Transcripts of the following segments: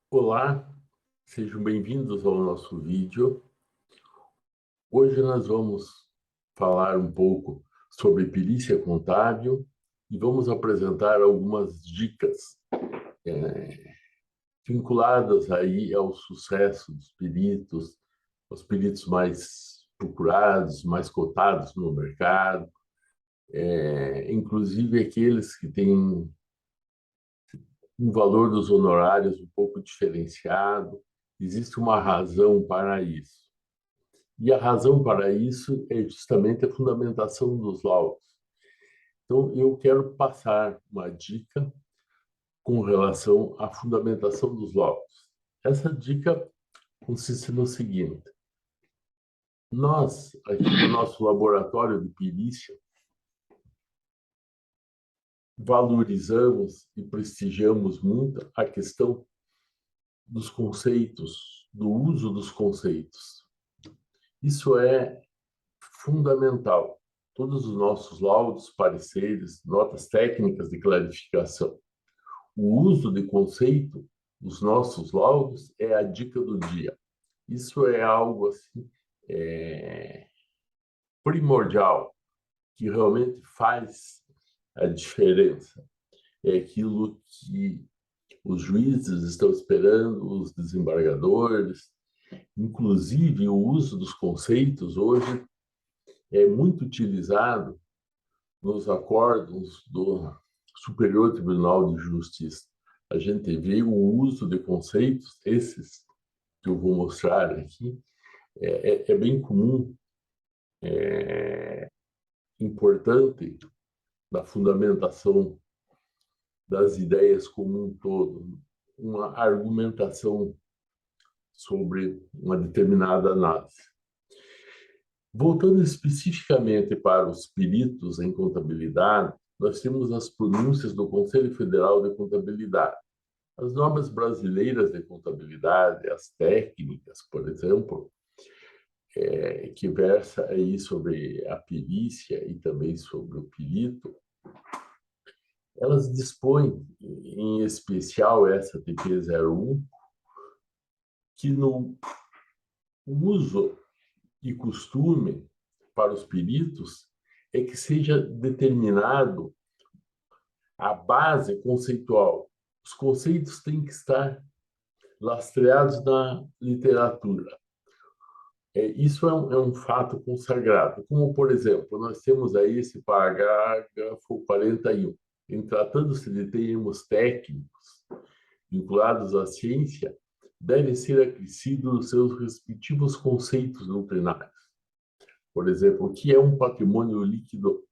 Olá, sejam bem-vindos ao nosso vídeo. Hoje nós vamos falar um pouco sobre perícia contábil e vamos apresentar algumas dicas vinculadas aí ao sucesso dos peritos, os peritos mais procurados, mais cotados no mercado, inclusive aqueles que têm um valor dos honorários um pouco diferenciado. Existe uma razão para isso. E a razão para isso é justamente a fundamentação dos laudos. Então, eu quero passar uma dica com relação à fundamentação dos laudos. Essa dica consiste no seguinte: nós, aqui no nosso laboratório de perícia, valorizamos e prestigiamos muito a questão dos conceitos, do uso dos conceitos. Isso é fundamental. Todos os nossos laudos, pareceres, notas técnicas de clarificação. O uso de conceito dos nossos laudos é a dica do dia. Isso é algo assim primordial, que realmente faz a diferença. É aquilo que os juízes estão esperando, os desembargadores. Inclusive, o uso dos conceitos hoje é muito utilizado nos acórdãos do Superior Tribunal de Justiça. A gente vê o uso de conceitos, esses que eu vou mostrar aqui, é bem comum, importante na fundamentação das ideias como um todo, uma argumentação sobre uma determinada análise. Voltando especificamente para os peritos em contabilidade, nós temos as pronúncias do Conselho Federal de Contabilidade. As normas brasileiras de contabilidade, as técnicas, por exemplo, que versa aí sobre a perícia e também sobre o perito, elas dispõem, em especial essa TP-01, que no uso e costume para os peritos é que seja determinado a base conceitual. Os conceitos têm que estar lastreados na literatura. Isso é um fato consagrado. Como, por exemplo, nós temos aí esse parágrafo 41. Em tratando-se de termos técnicos vinculados à ciência, devem ser acrescidos os seus respectivos conceitos doutrinários. Por exemplo, o que é um patrimônio líquido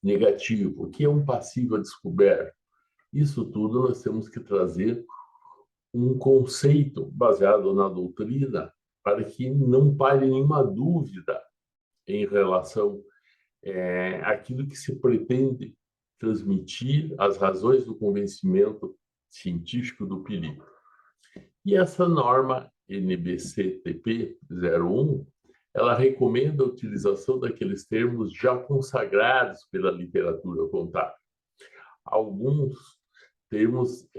negativo? O que é um passivo a descoberto? Isso tudo nós temos que trazer um conceito baseado na doutrina para que não pare nenhuma dúvida em relação àquilo que se pretende transmitir, as razões do convencimento científico do perito. E essa norma NBC-TP-01, ela recomenda a utilização daqueles termos já consagrados pela literatura contábil. Alguns termos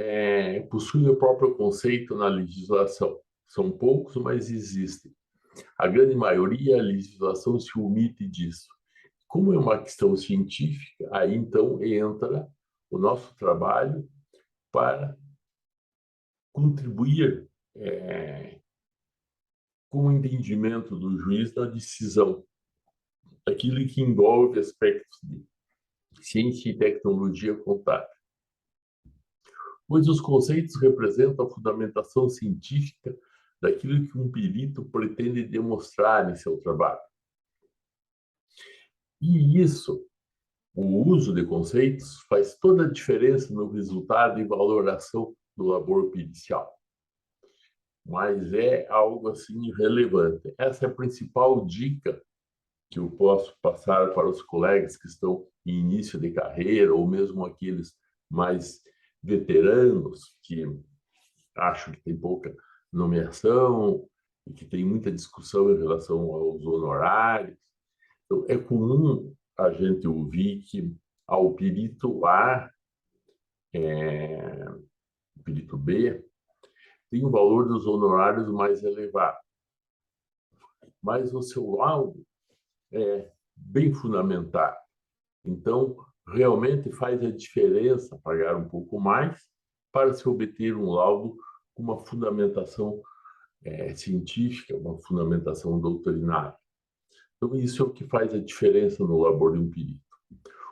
possuem o próprio conceito na legislação. São poucos, mas existem. A grande maioria, a legislação se omite disso. Como é uma questão científica, aí então entra o nosso trabalho para contribuir com o entendimento do juiz na decisão, aquilo que envolve aspectos de ciência e tecnologia contábil. Pois os conceitos representam a fundamentação científica daquilo que um perito pretende demonstrar em seu trabalho. E isso, o uso de conceitos, faz toda a diferença no resultado e valoração do labor pericial. Mas é algo assim relevante. Essa é a principal dica que eu posso passar para os colegas que estão em início de carreira, ou mesmo aqueles mais veteranos, que acham que tem pouca nomeação e que tem muita discussão em relação aos honorários. Então, é comum a gente ouvir que ao perito A, o perito B, tem o valor dos honorários mais elevado. Mas o seu laudo é bem fundamentado. Então, realmente faz a diferença pagar um pouco mais para se obter um laudo com uma fundamentação científica, uma fundamentação doutrinária. Então, isso é o que faz a diferença no labor de um perito.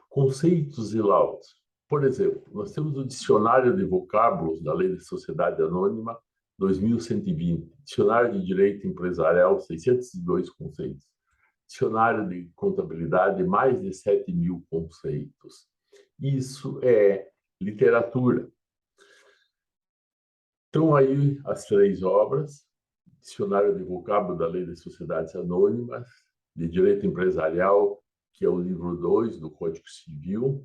Conceitos e laudos. Por exemplo, nós temos o Dicionário de Vocábulos da Lei de Sociedade Anônima 2120, Dicionário de Direito Empresarial, 602 conceitos, Dicionário de Contabilidade, mais de 7.000 conceitos. Isso é literatura. Então, aí, as 3 obras, Dicionário de Vocábulo da Lei de Sociedades Anônimas, de Direito Empresarial, que é o livro 2 do Código Civil,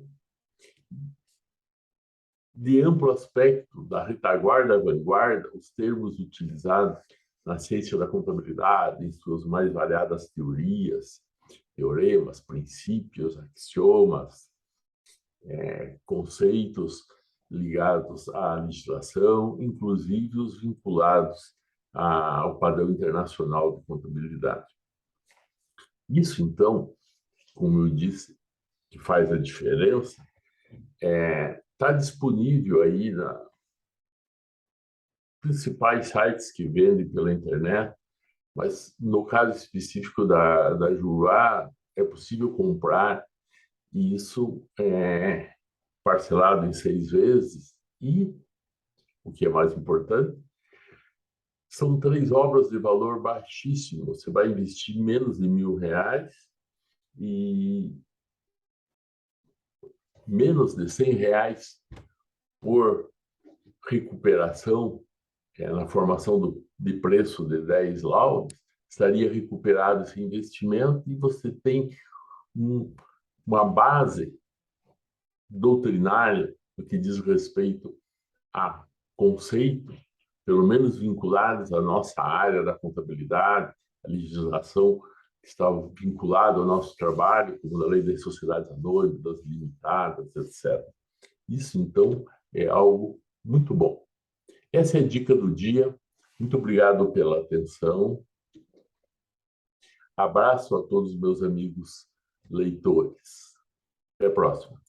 de amplo aspecto, da retaguarda à vanguarda, os termos utilizados na ciência da contabilidade, em suas mais variadas teorias, teoremas, princípios, axiomas, conceitos ligados à legislação, inclusive os vinculados ao padrão internacional de contabilidade. Isso, então, como eu disse, que faz a diferença, está disponível aí nos principais sites que vendem pela internet, mas no caso específico da Juruá, é possível comprar, e isso é parcelado em 6 vezes, e, o que é mais importante, são 3 obras de valor baixíssimo. Você vai investir menos de R$ 1.000 e menos de R$ 100 por recuperação, na formação de preço de 10 laudos, estaria recuperado esse investimento e você tem uma base doutrinária no que diz respeito a conceitos, pelo menos vinculados à nossa área da contabilidade, a legislação que está vinculada ao nosso trabalho, como a lei das sociedades anônimas, das limitadas, etc. Isso, então, é algo muito bom. Essa é a dica do dia. Muito obrigado pela atenção. Abraço a todos os meus amigos leitores. Até a próxima.